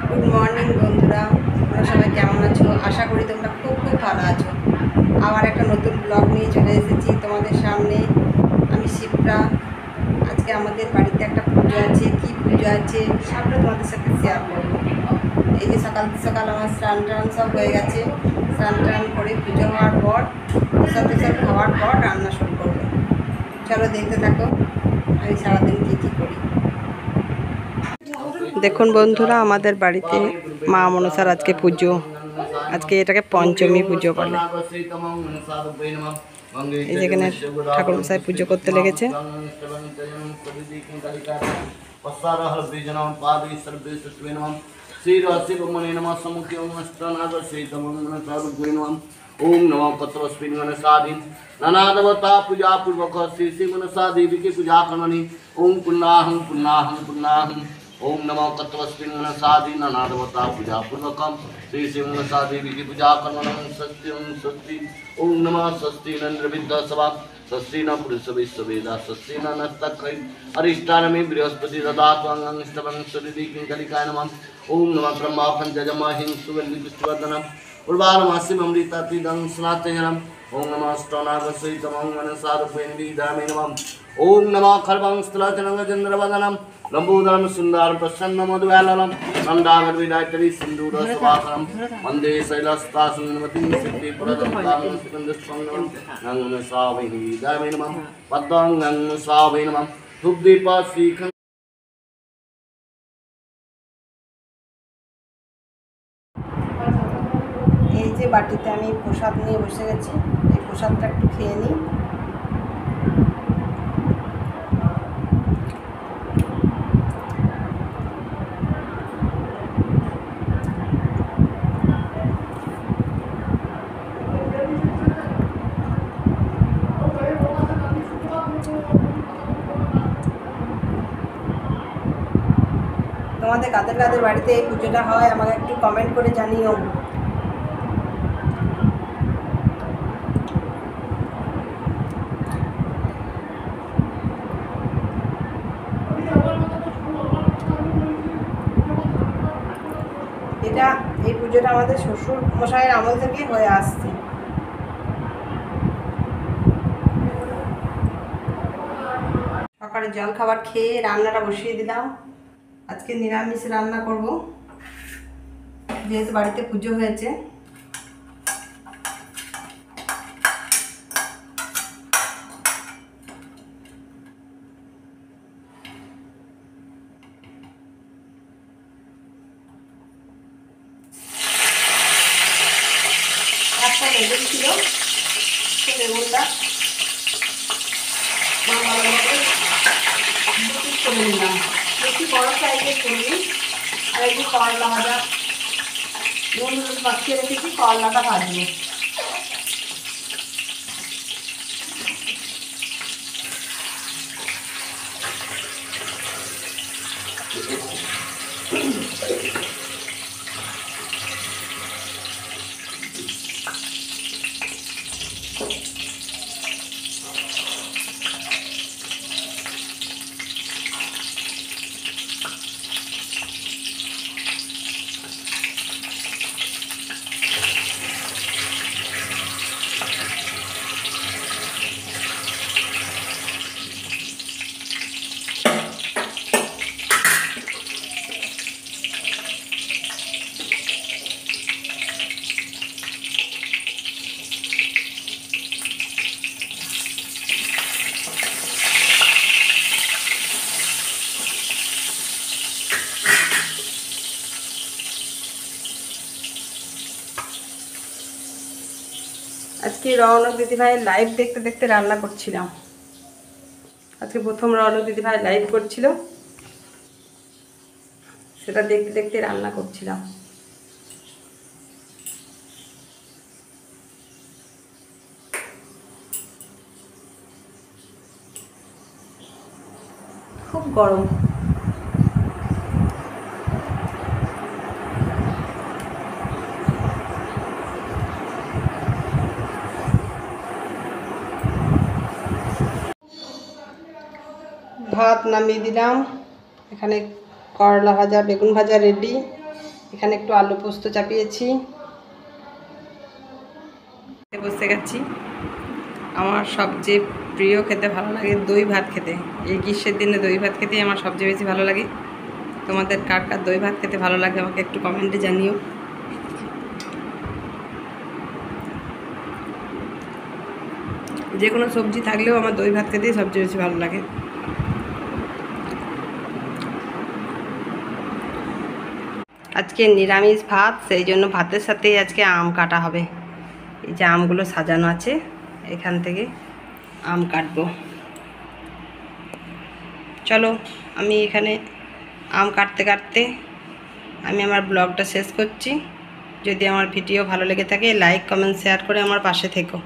Good morning বন্ধুরা, তোমরা সবাই কেমন আছো? আশা করি তোমরা খুব খুব ভালো আছো। আবার একটা নতুন ব্লগ নিয়ে চলে এসেছি তোমাদের সামনে। আমি শিপ্রা। আজকে আমাদের বাড়িতে একটা পুজো আছে। কি পুজো আছে সবটা তোমাদের সাথে শেয়ার করবো। এই যে সকাল সকাল আমার স্নান টান সব হয়ে গেছে। স্নান টান করে পুজো হওয়ার পর প্রসাদ টসাদ খাওয়ার পর রান্না শুরু করবো। চলো দেখতে থাকো আমি সারাদিন কী কী করি। দেখুন বন্ধুরা, আমাদের বাড়িতে মা মনসার আজকে পুজো। আজকে এটাকে পঞ্চমী পুজো বলে। এই যেখানে ঠাকুর মশাই পুজো করতে লেগেছে। ओम नमो पत्रस्मिन् मनसादीन नानादवता पूजा पूर्वक श्री श्री मनसा देवी की पूजा करनी। ओम पुण्णाहं पुण्णाहं पुण्णाहं। ओम नमो तत्वस्मिन् मनसादीन नानादवता पूजा पूर्वक श्री श्री मनसा देवी की पूजा करनी। स्वस्ति ओम स्वस्ति। ओम नमः स्वस्ति नंद्र विद्या सभा स्वस्ति न पुरुष विश्ववेदा स्वस्ति न नस्तकै अरिष्टानमे बृहस्पति ददातु अंगं स्तवं सुरिदि किंकलिकाय नमः। ओम नमः ब्रह्मा पंचजमहिं सुगंधि पुष्पवर्धनम् उर्वारुमासिम अमृतातीदं स्नातयनम्। ओम नमः अष्टनागसहितं मनसारूपेण विधामे नमः। ओम नमः खर्वं स्थलचनङ्गचन्द्रवदनं लम्बोदरं सुन्दरं प्रसन्नं मधुव्यालनं नन्दागर्विदायतरी सिन्दूरसवाकरं वन्दे शैलस्तासुन्मतिं सिद्धिप्रदं कामस्कन्दस्वङ्गं गङ्गं सावैः विधामे नमः। पद्मं गङ्गं सावै नमः। धूपदीपशिखं এই যে বাটিতে আমি প্রসাদ নিয়ে বসে গেছি, এই প্রসাদটা একটু খেয়ে নিই। তোমাদের কাদের কাদের বাড়িতে এই পুজোটা হয় আমাকে একটু কমেন্ট করে জানিও। এই পুজোটা আমাদের শ্বশুর মশাইয়ের আমল থেকে হয়ে আসছে। সকালে জল খাবার খেয়ে রান্নাটা বসিয়ে দিলাম। আজকে নিরামিষ রান্না করব, যেহেতু বাড়িতে পুজো হয়েছে। একটা বেগুন ছিল, সে বেগুনটা করে নিলাম। বেশি বড় সাইজের করবি। আর একটু করলা ভাজা নুন হলুদ মাখিয়ে রেখেছি, করলাটা ভাজবো। আজকে রৌনক দিদিভাইয়ের লাইভ দেখতে দেখতে রান্না করছিলাম। আজকে প্রথম রৌনক দিদিভাই লাইভ করছিল, সেটা দেখতে দেখতে রান্না করছিলাম। খুব গরম। ভাত নামিয়ে দিলাম। এখানে করলা ভাজা, বেগুন ভাজা রেডি। এখানে একটু আলু পোস্ত চাপিয়েছি। বসে গেছি। আমার সবচেয়ে প্রিয় খেতে ভালো লাগে দই ভাত খেতে। এই গ্রীষ্মের দিনে দই ভাত খেতেই আমার সবচেয়ে বেশি ভালো লাগে। তোমাদের কার কার দই ভাত খেতে ভালো লাগে আমাকে একটু কমেন্টে জানিও। যে কোনো সবজি থাকলেও আমার দই ভাত খেতেই সবচেয়ে বেশি ভালো লাগে। আজকে নিরামিষ ভাত, সেই জন্য ভাতের সাথেই আজকে আম কাটা হবে। এই যে আমগুলো সাজানো আছে, এখান থেকে আম কাটবো। চলো আমি এখানে আম কাটতে কাটতে আমি আমার ব্লগটা শেষ করছি। যদি আমার ভিডিও ভালো লেগে থাকে লাইক কমেন্ট শেয়ার করে আমার পাশে থেকো।